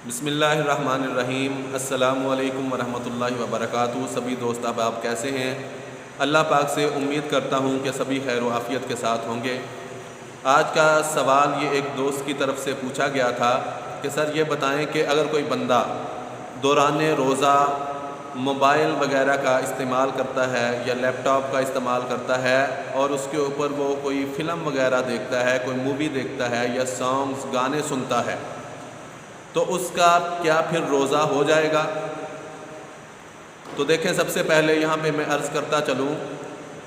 بسم اللہ الرحمن الرحیم۔ السلام علیکم ورحمۃ اللہ وبرکاتہ۔ سبھی دوست احباب کیسے ہیں؟ اللہ پاک سے امید کرتا ہوں کہ سبھی خیر و عافیت کے ساتھ ہوں گے۔ آج کا سوال یہ ایک دوست کی طرف سے پوچھا گیا تھا کہ سر یہ بتائیں کہ اگر کوئی بندہ دوران روزہ موبائل وغیرہ کا استعمال کرتا ہے یا لیپ ٹاپ کا استعمال کرتا ہے اور اس کے اوپر وہ کوئی فلم وغیرہ دیکھتا ہے، کوئی مووی دیکھتا ہے یا سانگز گانے سنتا ہے، تو اس کا کیا پھر روزہ ہو جائے گا؟ تو دیکھیں، سب سے پہلے یہاں پہ میں عرض کرتا چلوں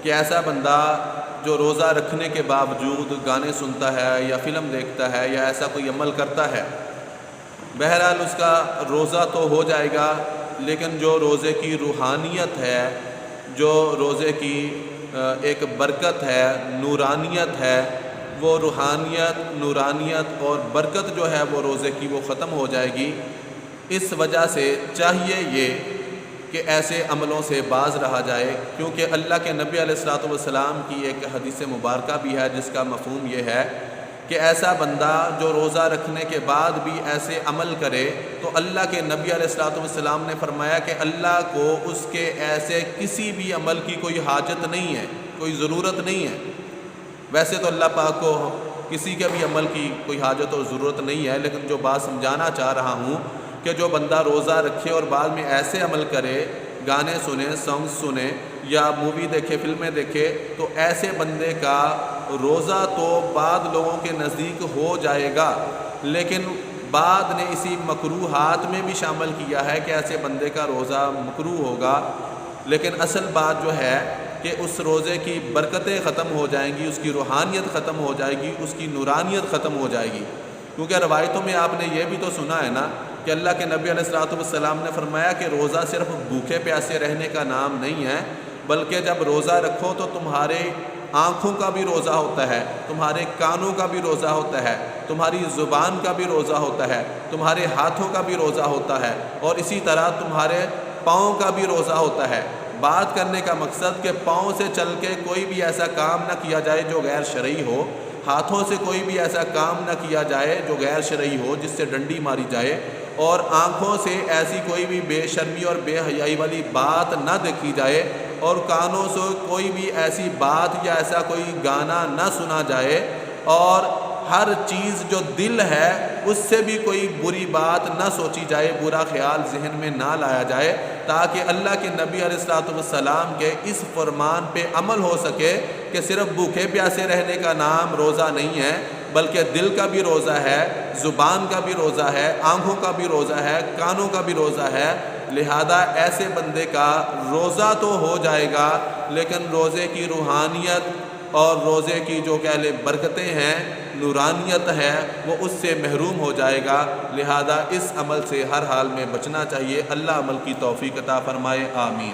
کہ ایسا بندہ جو روزہ رکھنے کے باوجود گانے سنتا ہے یا فلم دیکھتا ہے یا ایسا کوئی عمل کرتا ہے، بہرحال اس کا روزہ تو ہو جائے گا، لیکن جو روزے کی روحانیت ہے، جو روزے کی ایک برکت ہے، نورانیت ہے، وہ روحانیت، نورانیت اور برکت جو ہے وہ روزے کی وہ ختم ہو جائے گی۔ اس وجہ سے چاہیے یہ کہ ایسے عملوں سے باز رہا جائے، کیونکہ اللہ کے نبی علیہ الصلوۃ والسلام کی ایک حدیث مبارکہ بھی ہے جس کا مفہوم یہ ہے کہ ایسا بندہ جو روزہ رکھنے کے بعد بھی ایسے عمل کرے تو اللہ کے نبی علیہ الصلوۃ والسلام نے فرمایا کہ اللہ کو اس کے ایسے کسی بھی عمل کی کوئی حاجت نہیں ہے، کوئی ضرورت نہیں ہے۔ ویسے تو اللہ پاک کو کسی کے بھی عمل کی کوئی حاجت اور ضرورت نہیں ہے، لیکن جو بات سمجھانا چاہ رہا ہوں کہ جو بندہ روزہ رکھے اور بعد میں ایسے عمل کرے، گانے سنے، سانگز سنے یا مووی دیکھے، فلمیں دیکھے، تو ایسے بندے کا روزہ تو بعض لوگوں کے نزدیک ہو جائے گا، لیکن بعد نے اسی مکروہات میں بھی شامل کیا ہے کہ ایسے بندے کا روزہ مکروہ ہوگا، لیکن اصل بات جو ہے کہ اس روزے کی برکتیں ختم ہو جائیں گی، اس کی روحانیت ختم ہو جائے گی، اس کی نورانیت ختم ہو جائے گی۔ کیونکہ روایتوں میں آپ نے یہ بھی تو سنا ہے نا کہ اللہ کے نبی علیہ الصلوۃ والسلام نے فرمایا کہ روزہ صرف بھوکے پیاسے رہنے کا نام نہیں ہے، بلکہ جب روزہ رکھو تو تمہارے آنکھوں کا بھی روزہ ہوتا ہے، تمہارے کانوں کا بھی روزہ ہوتا ہے، تمہاری زبان کا بھی روزہ ہوتا ہے، تمہارے ہاتھوں کا بھی روزہ ہوتا ہے، اور اسی طرح تمہارے پاؤں کا بھی روزہ ہوتا ہے۔ بات کرنے کا مقصد کہ پاؤں سے چل کے کوئی بھی ایسا کام نہ کیا جائے جو غیر شرعی ہو، ہاتھوں سے کوئی بھی ایسا کام نہ کیا جائے جو غیر شرعی ہو جس سے ڈنڈی ماری جائے، اور آنکھوں سے ایسی کوئی بھی بے شرمی اور بے حیائی والی بات نہ دیکھی جائے، اور کانوں سے کوئی بھی ایسی بات یا ایسا کوئی گانا نہ سنا جائے، اور ہر چیز جو دل ہے اس سے بھی کوئی بری بات نہ سوچی جائے، برا خیال ذہن میں نہ لایا جائے، تاکہ اللہ کے نبی علیہ الصلوۃ والسلام کے اس فرمان پہ عمل ہو سکے کہ صرف بھوکے پیاسے رہنے کا نام روزہ نہیں ہے، بلکہ دل کا بھی روزہ ہے، زبان کا بھی روزہ ہے، آنکھوں کا بھی روزہ ہے، کانوں کا بھی روزہ ہے۔ لہذا ایسے بندے کا روزہ تو ہو جائے گا، لیکن روزے کی روحانیت اور روزے کی جو کہہ لیں برکتیں ہیں، نورانیت ہے، وہ اس سے محروم ہو جائے گا۔ لہذا اس عمل سے ہر حال میں بچنا چاہیے۔ اللہ عمل کی توفیق عطا فرمائے، آمین۔